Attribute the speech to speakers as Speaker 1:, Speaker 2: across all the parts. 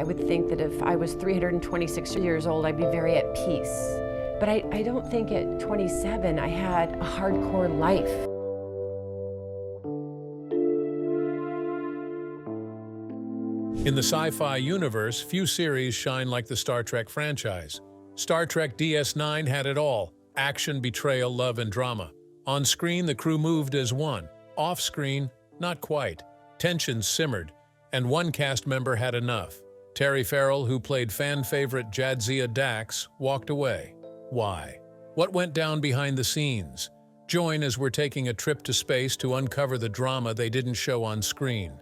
Speaker 1: I would think that if I was 326 years old, I'd be very at peace. But I don't think at 27 I had a hardcore life.
Speaker 2: In the sci-fi universe, few series shine like the Star Trek franchise. Star Trek DS9 had it all: action, betrayal, love, and drama. On screen, the crew moved as one. Off-screen, not quite. Tensions simmered, and one cast member had enough. Terry Farrell, who played fan-favorite Jadzia Dax, walked away. Why? What went down behind the scenes? Join as we're taking a trip to space to uncover the drama they didn't show on screen.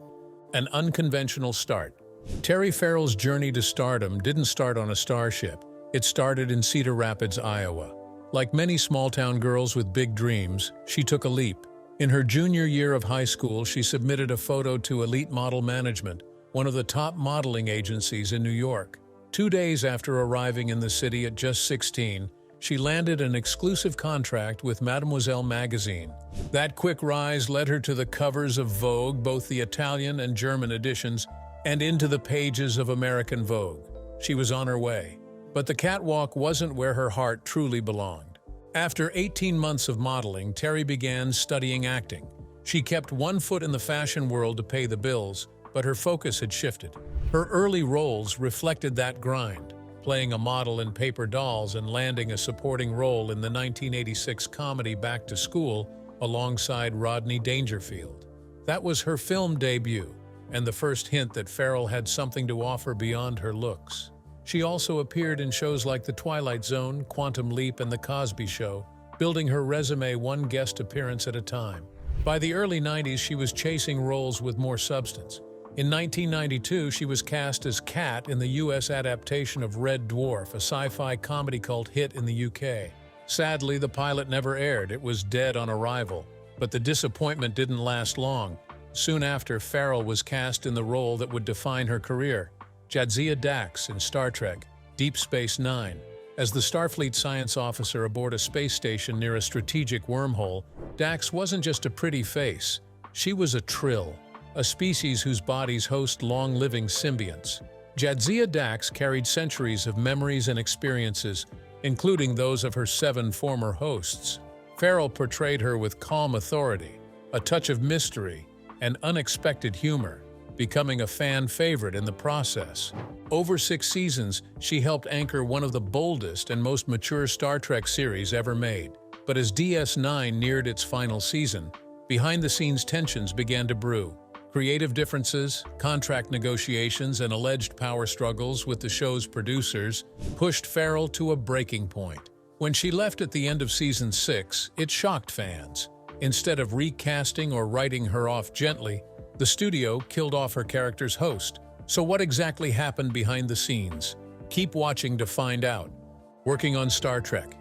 Speaker 2: An unconventional start. Terry Farrell's journey to stardom didn't start on a starship. It started in Cedar Rapids, Iowa. Like many small-town girls with big dreams, she took a leap. In her junior year of high school, she submitted a photo to Elite Model Management, one of the top modeling agencies in New York. 2 days after arriving in the city at just 16, she landed an exclusive contract with Mademoiselle magazine. That quick rise led her to the covers of Vogue, both the Italian and German editions, and into the pages of American Vogue. She was on her way. But the catwalk wasn't where her heart truly belonged. After 18 months of modeling, Terry began studying acting. She kept one foot in the fashion world to pay the bills, but her focus had shifted. Her early roles reflected that grind, playing a model in Paper Dolls and landing a supporting role in the 1986 comedy Back to School alongside Rodney Dangerfield. That was her film debut, and the first hint that Farrell had something to offer beyond her looks. She also appeared in shows like The Twilight Zone, Quantum Leap, and The Cosby Show, building her resume one guest appearance at a time. By the early 90s, she was chasing roles with more substance. In 1992, she was cast as Kat in the U.S. adaptation of Red Dwarf, a sci-fi comedy cult hit in the U.K. Sadly, the pilot never aired. It was dead on arrival. But the disappointment didn't last long. Soon after, Farrell was cast in the role that would define her career: Jadzia Dax in Star Trek Deep Space Nine. As the Starfleet science officer aboard a space station near a strategic wormhole, Dax wasn't just a pretty face. She was a Trill, a species whose bodies host long-living symbionts. Jadzia Dax carried centuries of memories and experiences, including those of her 7 former hosts. Farrell portrayed her with calm authority, a touch of mystery, and unexpected humor, becoming a fan favorite in the process. Over 6 seasons, she helped anchor one of the boldest and most mature Star Trek series ever made. But as DS9 neared its final season, behind-the-scenes tensions began to brew. Creative differences, contract negotiations, and alleged power struggles with the show's producers pushed Farrell to a breaking point. When she left at the end of Season 6, it shocked fans. Instead of recasting or writing her off gently, the studio killed off her character's host. So what exactly happened behind the scenes? Keep watching to find out. Working on Star Trek.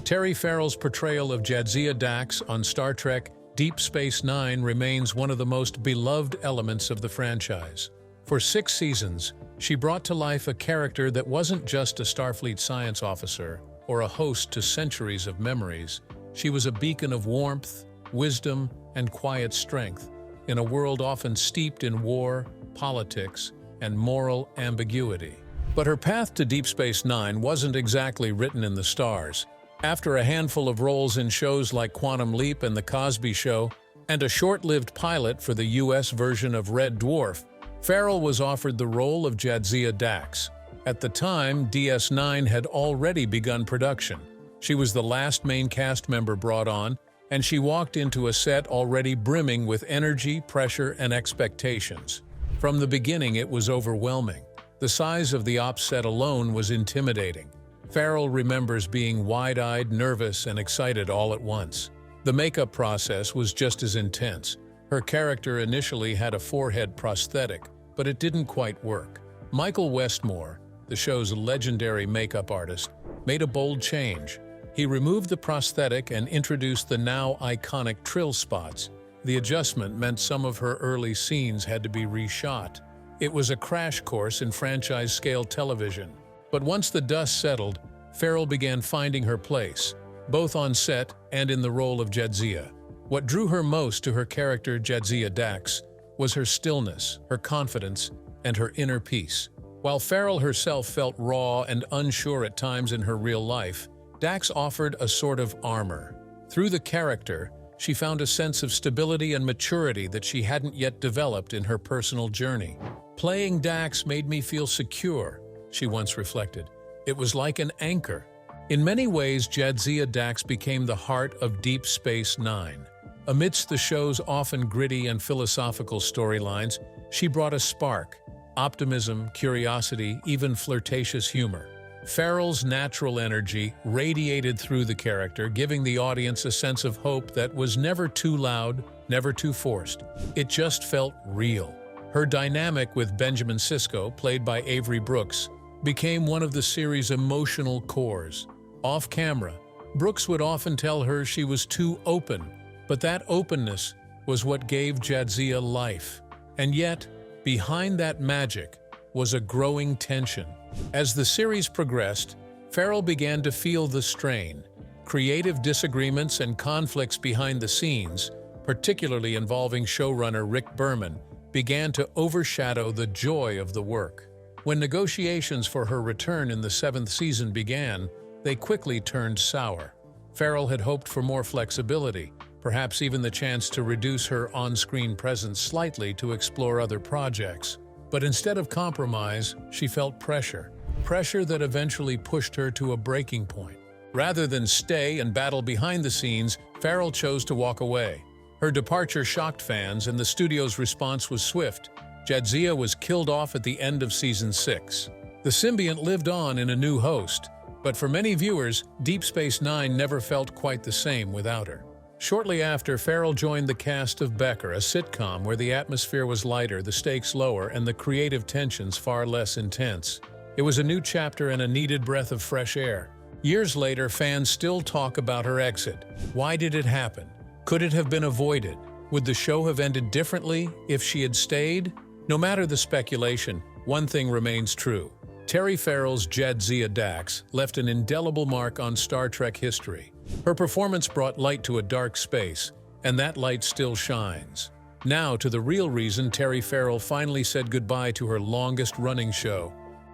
Speaker 2: Terry Farrell's portrayal of Jadzia Dax on Star Trek Deep Space Nine remains one of the most beloved elements of the franchise. For 6 seasons, she brought to life a character that wasn't just a Starfleet science officer or a host to centuries of memories. She was a beacon of warmth, wisdom, and quiet strength in a world often steeped in war, politics, and moral ambiguity. But her path to Deep Space Nine wasn't exactly written in the stars. After a handful of roles in shows like Quantum Leap and The Cosby Show, and a short-lived pilot for the U.S. version of Red Dwarf, Farrell was offered the role of Jadzia Dax. At the time, DS9 had already begun production. She was the last main cast member brought on, and she walked into a set already brimming with energy, pressure, and expectations. From the beginning, it was overwhelming. The size of the ops set alone was intimidating. Farrell remembers being wide-eyed, nervous, and excited all at once. The makeup process was just as intense. Her character initially had a forehead prosthetic, but it didn't quite work. Michael Westmore, the show's legendary makeup artist, made a bold change. He removed the prosthetic and introduced the now iconic Trill spots. The adjustment meant some of her early scenes had to be reshot. It was a crash course in franchise-scale television. But once the dust settled, Farrell began finding her place, both on set and in the role of Jadzia. What drew her most to her character Jadzia Dax was her stillness, her confidence, and her inner peace. While Farrell herself felt raw and unsure at times in her real life, Dax offered a sort of armor. Through the character, she found a sense of stability and maturity that she hadn't yet developed in her personal journey. "Playing Dax made me feel secure," she once reflected. "It was like an anchor." In many ways, Jadzia Dax became the heart of Deep Space Nine. Amidst the show's often gritty and philosophical storylines, she brought a spark: optimism, curiosity, even flirtatious humor. Farrell's natural energy radiated through the character, giving the audience a sense of hope that was never too loud, never too forced. It just felt real. Her dynamic with Benjamin Sisko, played by Avery Brooks, became one of the series' emotional cores. Off-camera, Brooks would often tell her she was too open, but that openness was what gave Jadzia life. And yet, behind that magic was a growing tension. As the series progressed, Farrell began to feel the strain. Creative disagreements and conflicts behind the scenes, particularly involving showrunner Rick Burman, began to overshadow the joy of the work. When negotiations for her return in the 7th season began, they quickly turned sour. Farrell had hoped for more flexibility, perhaps even the chance to reduce her on-screen presence slightly to explore other projects. But instead of compromise, she felt pressure. Pressure that eventually pushed her to a breaking point. Rather than stay and battle behind the scenes, Farrell chose to walk away. Her departure shocked fans, and the studio's response was swift. Jadzia was killed off at the end of Season 6. The symbiont lived on in a new host, but for many viewers, Deep Space Nine never felt quite the same without her. Shortly after, Farrell joined the cast of Becker, a sitcom where the atmosphere was lighter, the stakes lower, and the creative tensions far less intense. It was a new chapter and a needed breath of fresh air. Years later, fans still talk about her exit. Why did it happen? Could it have been avoided? Would the show have ended differently if she had stayed? No matter the speculation, one thing remains true. Terry Farrell's Jadzia Dax left an indelible mark on Star Trek history. Her performance brought light to a dark space, and that light still shines. Now to the real reason Terry Farrell finally said goodbye to her longest-running show.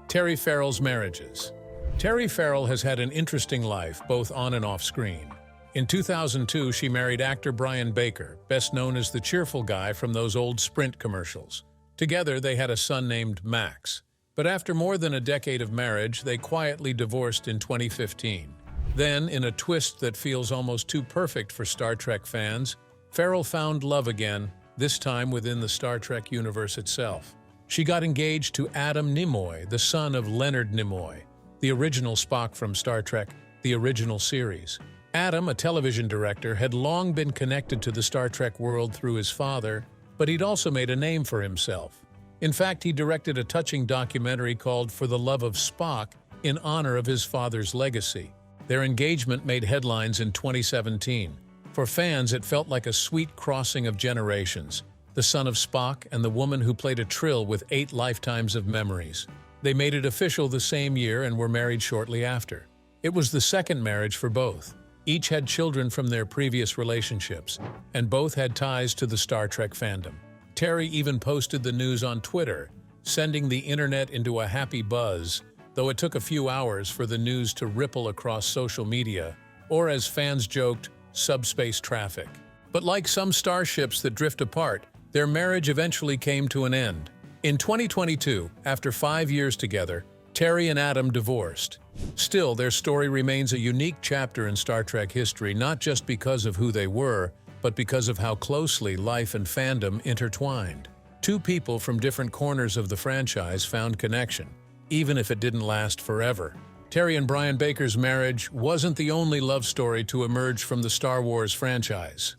Speaker 2: Terry Farrell's marriages. Terry Farrell has had an interesting life, both on and off screen. In 2002, she married actor Brian Baker, best known as the cheerful guy from those old Sprint commercials. Together, they had a son named Max. But after more than a decade of marriage, they quietly divorced in 2015. Then, in a twist that feels almost too perfect for Star Trek fans, Farrell found love again, this time within the Star Trek universe itself. She got engaged to Adam Nimoy, the son of Leonard Nimoy, the original Spock from Star Trek, the original series. Adam, a television director, had long been connected to the Star Trek world through his father, but he'd also made a name for himself. In fact, he directed a touching documentary called For the Love of Spock in honor of his father's legacy. Their engagement made headlines in 2017. For fans, it felt like a sweet crossing of generations, the son of Spock and the woman who played a Trill with 8 lifetimes of memories. They made it official the same year and were married shortly after. It was the second marriage for both. Each had children from their previous relationships, and both had ties to the Star Trek fandom. Terry even posted the news on Twitter, sending the internet into a happy buzz, though it took a few hours for the news to ripple across social media, or as fans joked, subspace traffic. But like some starships that drift apart, their marriage eventually came to an end. In 2022, after 5 years together, Terry and Adam divorced. Still, their story remains a unique chapter in Star Trek history, not just because of who they were, but because of how closely life and fandom intertwined. Two people from different corners of the franchise found connection, even if it didn't last forever. Terry and Brian Baker's marriage wasn't the only love story to emerge from the Star Wars franchise.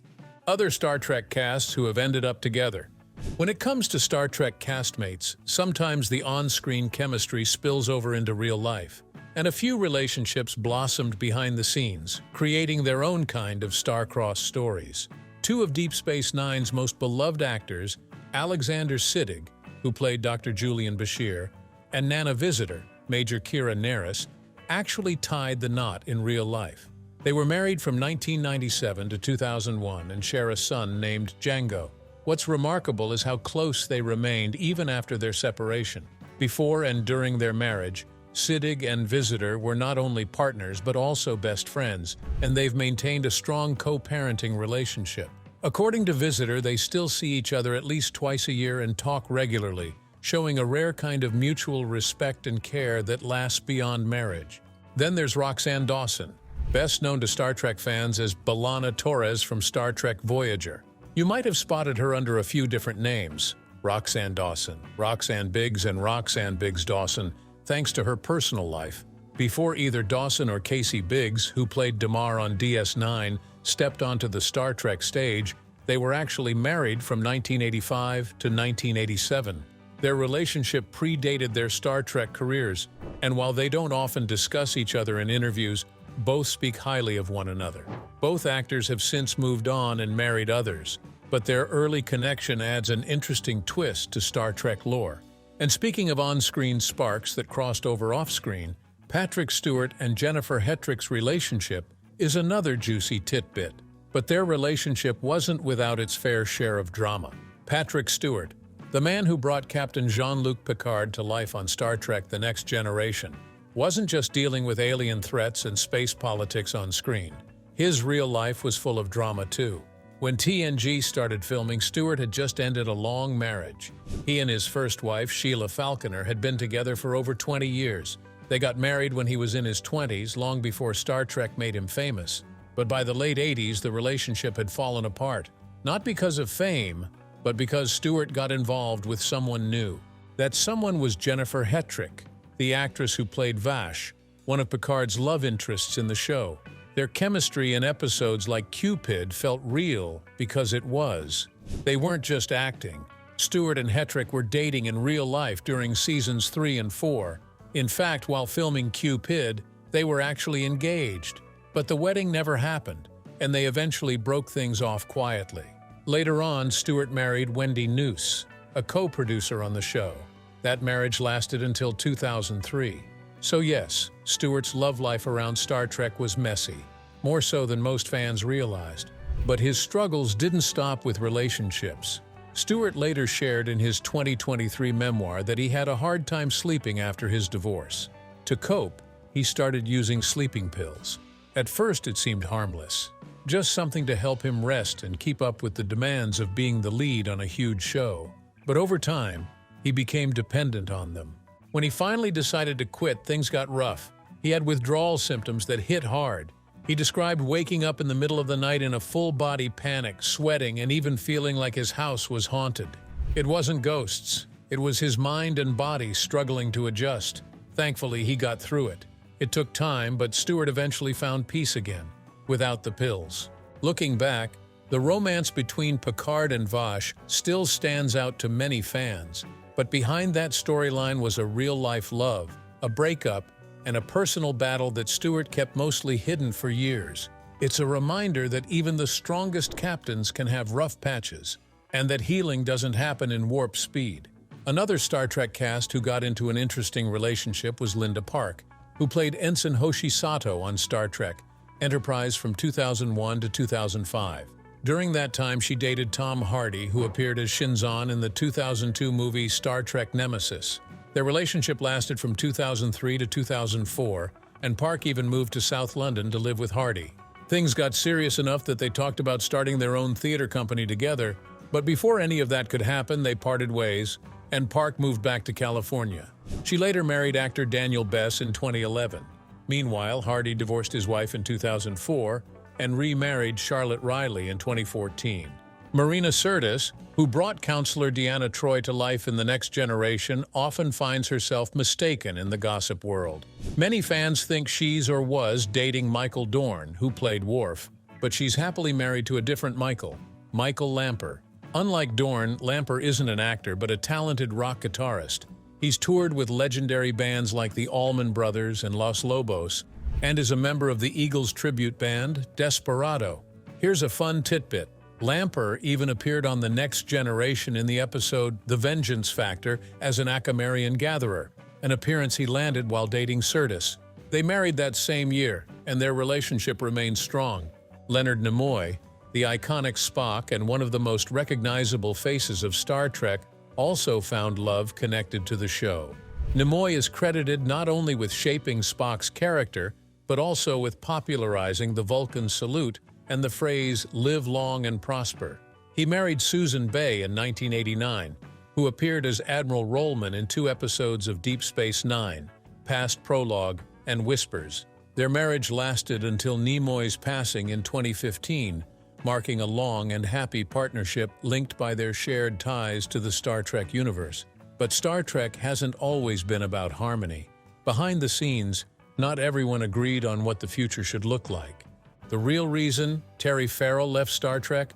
Speaker 2: Other Star Trek casts who have ended up together. When it comes to Star Trek castmates, sometimes the on-screen chemistry spills over into real life, and a few relationships blossomed behind the scenes, creating their own kind of star-crossed stories. Two of Deep Space Nine's most beloved actors, Alexander Siddig, who played Dr. Julian Bashir, and Nana Visitor, Major Kira Nerys, actually tied the knot in real life. They were married from 1997 to 2001 and share a son named Django. What's remarkable is how close they remained even after their separation. Before and during their marriage, Siddig and Visitor were not only partners but also best friends, and they've maintained a strong co-parenting relationship. According to Visitor, they still see each other at least twice a year and talk regularly, showing a rare kind of mutual respect and care that lasts beyond marriage. Then there's Roxanne Dawson, best known to Star Trek fans as B'Elanna Torres from Star Trek Voyager. You might have spotted her under a few different names: Roxanne Dawson, Roxanne Biggs, and Roxanne Biggs Dawson, thanks to her personal life. Before either Dawson or Casey Biggs, who played Damar on DS9, stepped onto the Star Trek stage, they were actually married from 1985 to 1987. Their relationship predated their Star Trek careers, and while they don't often discuss each other in interviews, both speak highly of one another. Both actors have since moved on and married others, but their early connection adds an interesting twist to Star Trek lore. And speaking of on-screen sparks that crossed over off-screen, Patrick Stewart and Jennifer Hetrick's relationship is another juicy tidbit. But their relationship wasn't without its fair share of drama. Patrick Stewart, the man who brought Captain Jean-Luc Picard to life on Star Trek: The Next Generation, wasn't just dealing with alien threats and space politics on screen. His real life was full of drama too. When TNG started filming, Stewart had just ended a long marriage. He and his first wife, Sheila Falconer, had been together for over 20 years. They got married when he was in his 20s, long before Star Trek made him famous. But by the late 80s, the relationship had fallen apart. Not because of fame, but because Stewart got involved with someone new. That someone was Jennifer Hetrick, the actress who played Vash, one of Picard's love interests in the show. Their chemistry in episodes like Cupid felt real because it was. They weren't just acting. Stewart and Hetrick were dating in real life during seasons 3 and 4. In fact, while filming Cupid, they were actually engaged. But the wedding never happened, and they eventually broke things off quietly. Later on, Stewart married Wendy Noose, a co-producer on the show. That marriage lasted until 2003. So yes, Stewart's love life around Star Trek was messy, more so than most fans realized. But his struggles didn't stop with relationships. Stewart later shared in his 2023 memoir that he had a hard time sleeping after his divorce. To cope, he started using sleeping pills. At first, it seemed harmless, just something to help him rest and keep up with the demands of being the lead on a huge show. But over time, he became dependent on them. When he finally decided to quit, things got rough. He had withdrawal symptoms that hit hard. He described waking up in the middle of the night in a full-body panic, sweating, and even feeling like his house was haunted. It wasn't ghosts. It was his mind and body struggling to adjust. Thankfully, he got through it. It took time, but Stewart eventually found peace again, without the pills. Looking back, the romance between Picard and Vash still stands out to many fans. But behind that storyline was a real-life love, a breakup, and a personal battle that Stewart kept mostly hidden for years. It's a reminder that even the strongest captains can have rough patches, and that healing doesn't happen in warp speed. Another Star Trek cast who got into an interesting relationship was Linda Park, who played Ensign Hoshi Sato on Star Trek Enterprise from 2001 to 2005. During that time, she dated Tom Hardy, who appeared as Shinzon in the 2002 movie Star Trek Nemesis. Their relationship lasted from 2003 to 2004, and Park even moved to South London to live with Hardy. Things got serious enough that they talked about starting their own theater company together, but before any of that could happen, they parted ways, and Park moved back to California. She later married actor Daniel Bess in 2011. Meanwhile, Hardy divorced his wife in 2004 and remarried Charlotte Riley in 2014. Marina Sirtis, who brought Counselor Deanna Troi to life in The Next Generation, often finds herself mistaken in the gossip world. Many fans think she's or was dating Michael Dorn, who played Worf, but she's happily married to a different Michael, Michael Lamper. Unlike Dorn, Lamper isn't an actor but a talented rock guitarist. He's toured with legendary bands like the Allman Brothers and Los Lobos, and is a member of the Eagles tribute band, Desperado. Here's a fun tidbit. Lamper even appeared on The Next Generation in the episode The Vengeance Factor as an Akamarian gatherer, an appearance he landed while dating Sirtis. They married that same year, and their relationship remained strong. Leonard Nimoy, the iconic Spock and one of the most recognizable faces of Star Trek, also found love connected to the show. Nimoy is credited not only with shaping Spock's character, but also with popularizing the Vulcan salute and the phrase, "live long and prosper." He married Susan Bay in 1989, who appeared as Admiral Rollman in 2 episodes of Deep Space Nine, Past Prologue and Whispers. Their marriage lasted until Nimoy's passing in 2015, marking a long and happy partnership linked by their shared ties to the Star Trek universe. But Star Trek hasn't always been about harmony. Behind the scenes, not everyone agreed on what the future should look like. The real reason Terry Farrell left Star Trek?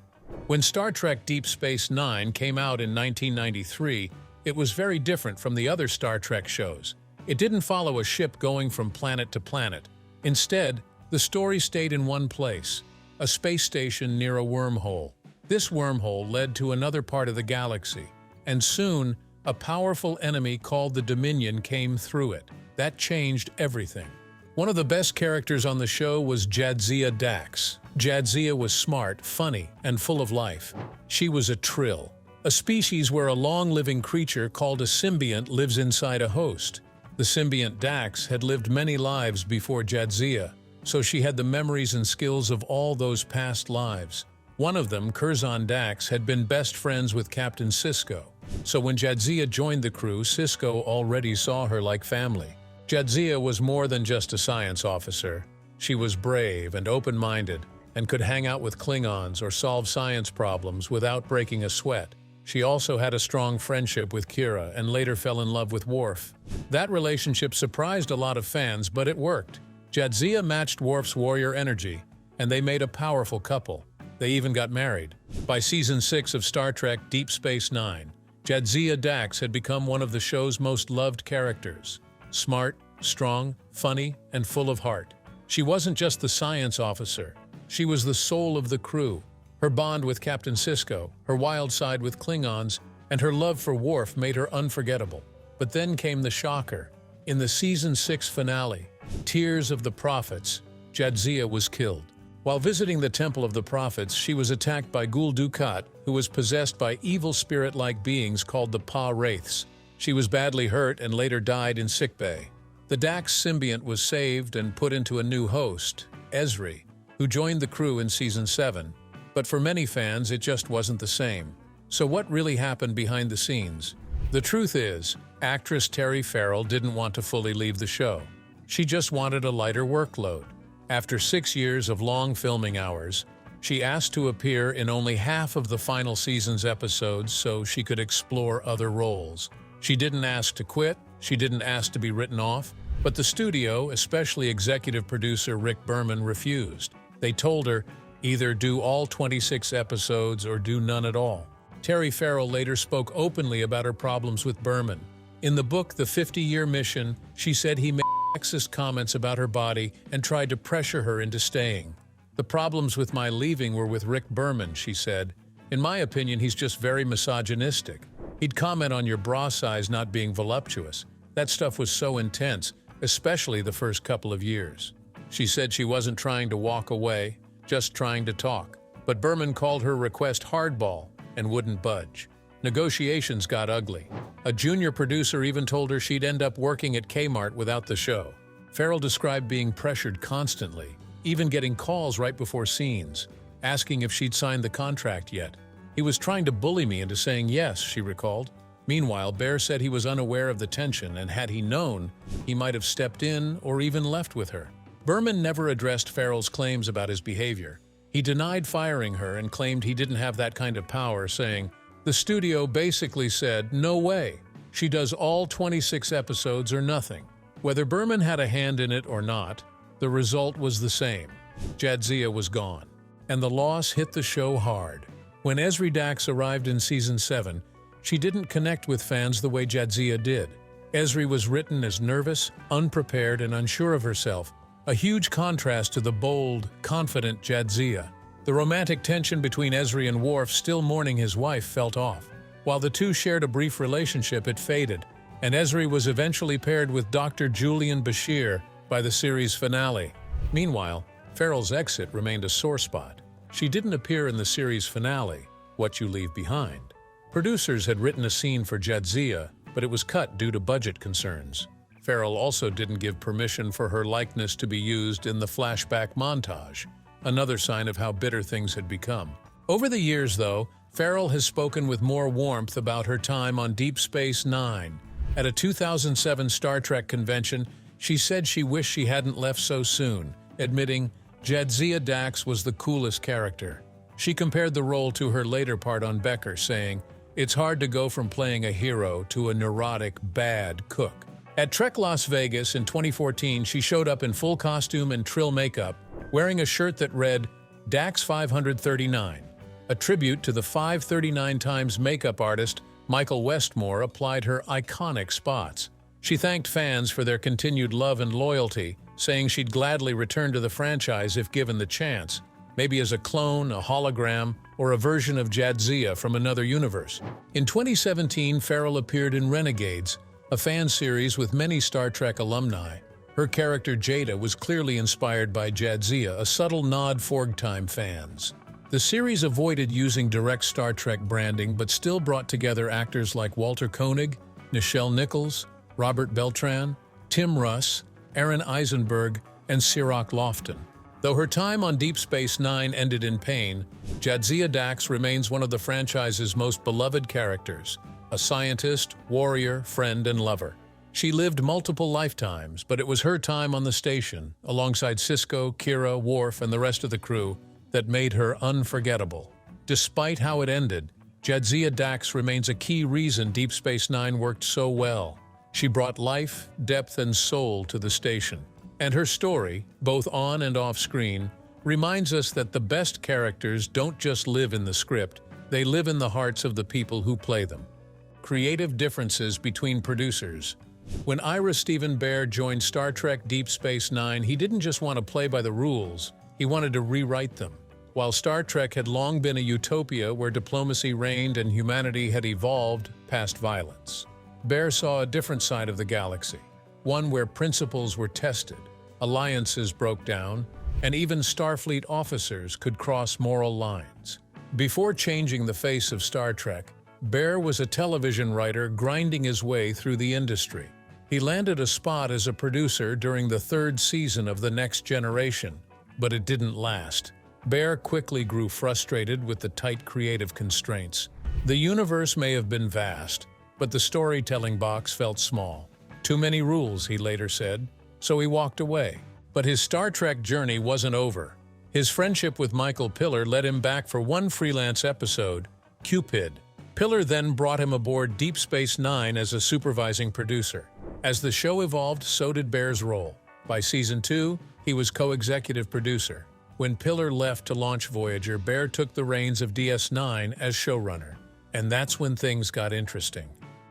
Speaker 2: When Star Trek Deep Space Nine came out in 1993, it was very different from the other Star Trek shows. It didn't follow a ship going from planet to planet. Instead, the story stayed in one place, a space station near a wormhole. This wormhole led to another part of the galaxy, and soon, a powerful enemy called the Dominion came through it. That changed everything. One of the best characters on the show was Jadzia Dax. Jadzia was smart, funny, and full of life. She was a Trill, a species where a long-living creature called a symbiont lives inside a host. The symbiont Dax had lived many lives before Jadzia, so she had the memories and skills of all those past lives. One of them, Curzon Dax, had been best friends with Captain Sisko. So when Jadzia joined the crew, Sisko already saw her like family. Jadzia was more than just a science officer. She was brave and open-minded, and could hang out with Klingons or solve science problems without breaking a sweat. She also had a strong friendship with Kira and later fell in love with Worf. That relationship surprised a lot of fans, but it worked. Jadzia matched Worf's warrior energy, and they made a powerful couple. They even got married. By Season 6 of Star Trek Deep Space Nine, Jadzia Dax had become one of the show's most loved characters. Smart, strong, funny, and full of heart. She wasn't just the science officer. She was the soul of the crew. Her bond with Captain Sisko, her wild side with Klingons, and her love for Worf made her unforgettable. But then came the shocker. In the Season 6 finale, Tears of the Prophets, Jadzia was killed. While visiting the Temple of the Prophets, she was attacked by Gul Dukat, who was possessed by evil spirit-like beings called the Pa-Wraiths. She was badly hurt and later died in sickbay. The Dax symbiont was saved and put into a new host, Ezri, who joined the crew in Season 7. But for many fans, it just wasn't the same. So what really happened behind the scenes? The truth is, actress Terry Farrell didn't want to fully leave the show. She just wanted a lighter workload. After 6 years of long filming hours, she asked to appear in only half of the final season's episodes so she could explore other roles. She didn't ask to quit, she didn't ask to be written off, but the studio, especially executive producer Rick Burman, refused. They told her, either do all 26 episodes or do none at all. Terry Farrell later spoke openly about her problems with Burman. In the book, The 50-Year Mission, she said he made sexist comments about her body and tried to pressure her into staying. The problems with my leaving were with Rick Burman, she said. In my opinion, he's just very misogynistic. He'd comment on your bra size not being voluptuous. That stuff was so intense, especially the first couple of years. She said she wasn't trying to walk away, just trying to talk. But Burman called her request hardball and wouldn't budge. Negotiations got ugly. A junior producer even told her she'd end up working at Kmart without the show. Farrell described being pressured constantly, even getting calls right before scenes, asking if she'd signed the contract yet. He was trying to bully me into saying yes, she recalled. Meanwhile, Bear said he was unaware of the tension, and had he known, he might have stepped in or even left with her. Burman never addressed Farrell's claims about his behavior. He denied firing her and claimed he didn't have that kind of power, saying, "The studio basically said, no way. She does all 26 episodes or nothing." Whether Burman had a hand in it or not, the result was the same. Jadzia was gone. And the loss hit the show hard. When Ezri Dax arrived in Season 7, she didn't connect with fans the way Jadzia did. Ezri was written as nervous, unprepared, and unsure of herself, a huge contrast to the bold, confident Jadzia. The romantic tension between Ezri and Worf, still mourning his wife, felt off. While the two shared a brief relationship, it faded, and Ezri was eventually paired with Dr. Julian Bashir by the series finale. Meanwhile, Farrell's exit remained a sore spot. She didn't appear in the series finale, What You Leave Behind. Producers had written a scene for Jadzia, but it was cut due to budget concerns. Farrell also didn't give permission for her likeness to be used in the flashback montage, another sign of how bitter things had become. Over the years, though, Farrell has spoken with more warmth about her time on Deep Space Nine. At a 2007 Star Trek convention, she said she wished she hadn't left so soon, admitting, "Jadzia Dax was the coolest character." She compared the role to her later part on Becker, saying, "It's hard to go from playing a hero to a neurotic, bad cook." At Trek Las Vegas in 2014, she showed up in full costume and trill makeup, wearing a shirt that read, "Dax 539. A tribute to the 539 times makeup artist Michael Westmore applied her iconic spots. She thanked fans for their continued love and loyalty, saying she'd gladly return to the franchise if given the chance, maybe as a clone, a hologram, or a version of Jadzia from another universe. In 2017, Farrell appeared in Renegades, a fan series with many Star Trek alumni. Her character Jada was clearly inspired by Jadzia, a subtle nod for time fans. The series avoided using direct Star Trek branding but still brought together actors like Walter Koenig, Nichelle Nichols, Robert Beltran, Tim Russ, Aaron Eisenberg, and Cirroc Lofton. Though her time on Deep Space Nine ended in pain, Jadzia Dax remains one of the franchise's most beloved characters, a scientist, warrior, friend, and lover. She lived multiple lifetimes, but it was her time on the station, alongside Sisko, Kira, Worf, and the rest of the crew, that made her unforgettable. Despite how it ended, Jadzia Dax remains a key reason Deep Space Nine worked so well. She brought life, depth, and soul to the station. And her story, both on and off screen, reminds us that the best characters don't just live in the script, they live in the hearts of the people who play them. Creative differences between producers. When Ira Steven Behr joined Star Trek Deep Space Nine, he didn't just want to play by the rules, he wanted to rewrite them. While Star Trek had long been a utopia where diplomacy reigned and humanity had evolved past violence, Behr saw a different side of the galaxy, one where principles were tested, alliances broke down, and even Starfleet officers could cross moral lines. Before changing the face of Star Trek, Behr was a television writer grinding his way through the industry. He landed a spot as a producer during the third season of The Next Generation, but it didn't last. Behr quickly grew frustrated with the tight creative constraints. The universe may have been vast, but the storytelling box felt small. Too many rules, he later said, so he walked away. But his Star Trek journey wasn't over. His friendship with Michael Piller led him back for one freelance episode, Cupid. Piller then brought him aboard Deep Space Nine as a supervising producer. As the show evolved, so did Behr's role. By season 2, he was co-executive producer. When Piller left to launch Voyager, Behr took the reins of DS9 as showrunner. And that's when things got interesting.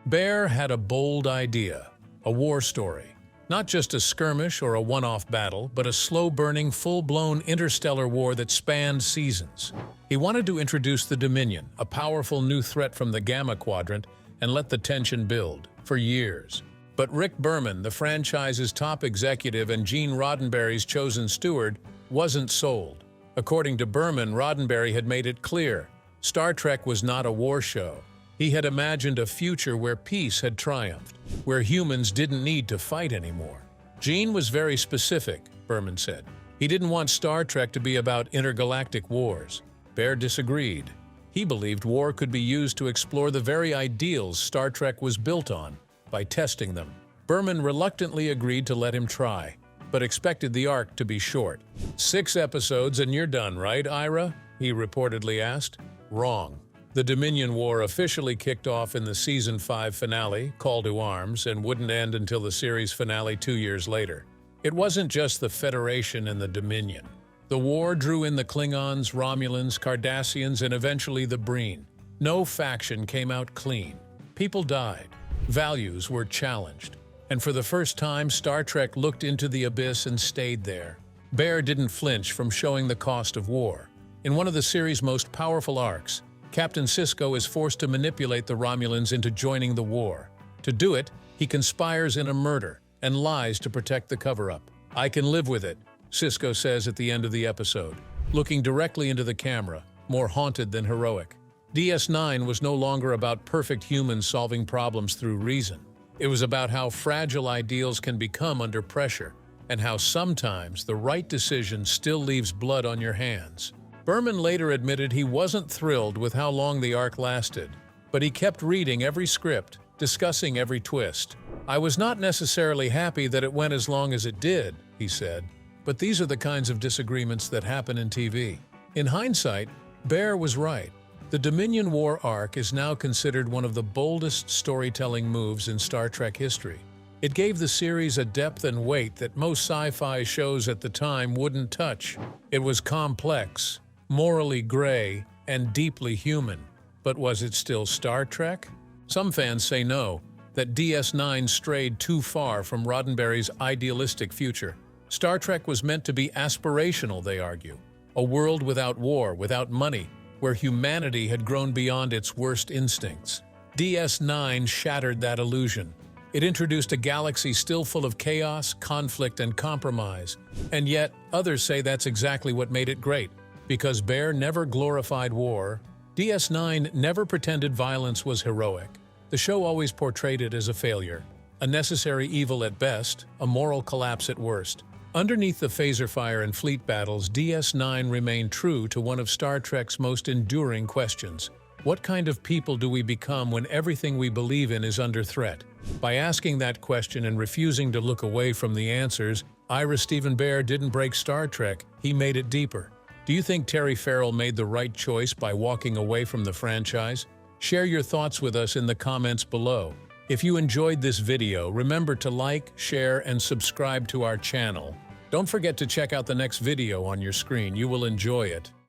Speaker 2: Behr had a bold idea, a war story. Not just a skirmish or a one-off battle, but a slow-burning, full-blown interstellar war that spanned seasons. He wanted to introduce the Dominion, a powerful new threat from the Gamma Quadrant, and let the tension build, for years. But Rick Burman, the franchise's top executive and Gene Roddenberry's chosen steward, wasn't sold. According to Burman, Roddenberry had made it clear, Star Trek was not a war show. He had imagined a future where peace had triumphed, where humans didn't need to fight anymore. Gene was very specific, Burman said. He didn't want Star Trek to be about intergalactic wars. Behr disagreed. He believed war could be used to explore the very ideals Star Trek was built on, by testing them. Burman reluctantly agreed to let him try, but expected the arc to be short. 6 episodes and you're done, right, Ira? He reportedly asked. Wrong. The Dominion War officially kicked off in the Season 5 finale, Call to Arms, and wouldn't end until the series finale 2 years later. It wasn't just the Federation and the Dominion. The war drew in the Klingons, Romulans, Cardassians, and eventually the Breen. No faction came out clean. People died. Values were challenged. And for the first time, Star Trek looked into the abyss and stayed there. Behr didn't flinch from showing the cost of war. In one of the series' most powerful arcs, Captain Sisko is forced to manipulate the Romulans into joining the war. To do it, he conspires in a murder and lies to protect the cover-up. "I can live with it," Sisko says at the end of the episode, looking directly into the camera, more haunted than heroic. DS9 was no longer about perfect humans solving problems through reason. It was about how fragile ideals can become under pressure, and how sometimes the right decision still leaves blood on your hands. Burman later admitted he wasn't thrilled with how long the arc lasted, but he kept reading every script, discussing every twist. "I was not necessarily happy that it went as long as it did," he said, "but these are the kinds of disagreements that happen in TV." In hindsight, Bear was right. The Dominion War arc is now considered one of the boldest storytelling moves in Star Trek history. It gave the series a depth and weight that most sci-fi shows at the time wouldn't touch. It was complex, morally gray, and deeply human. But was it still Star Trek? Some fans say no, that DS9 strayed too far from Roddenberry's idealistic future. Star Trek was meant to be aspirational, they argue. A world without war, without money, where humanity had grown beyond its worst instincts. DS9 shattered that illusion. It introduced a galaxy still full of chaos, conflict, and compromise. And yet, others say that's exactly what made it great. Because Bear never glorified war, DS9 never pretended violence was heroic. The show always portrayed it as a failure, a necessary evil at best, a moral collapse at worst. Underneath the phaser fire and fleet battles, DS9 remained true to one of Star Trek's most enduring questions. What kind of people do we become when everything we believe in is under threat? By asking that question and refusing to look away from the answers, Ira Steven Behr didn't break Star Trek, he made it deeper. Do you think Terry Farrell made the right choice by walking away from the franchise? Share your thoughts with us in the comments below. If you enjoyed this video, remember to like, share, and subscribe to our channel. Don't forget to check out the next video on your screen. You will enjoy it.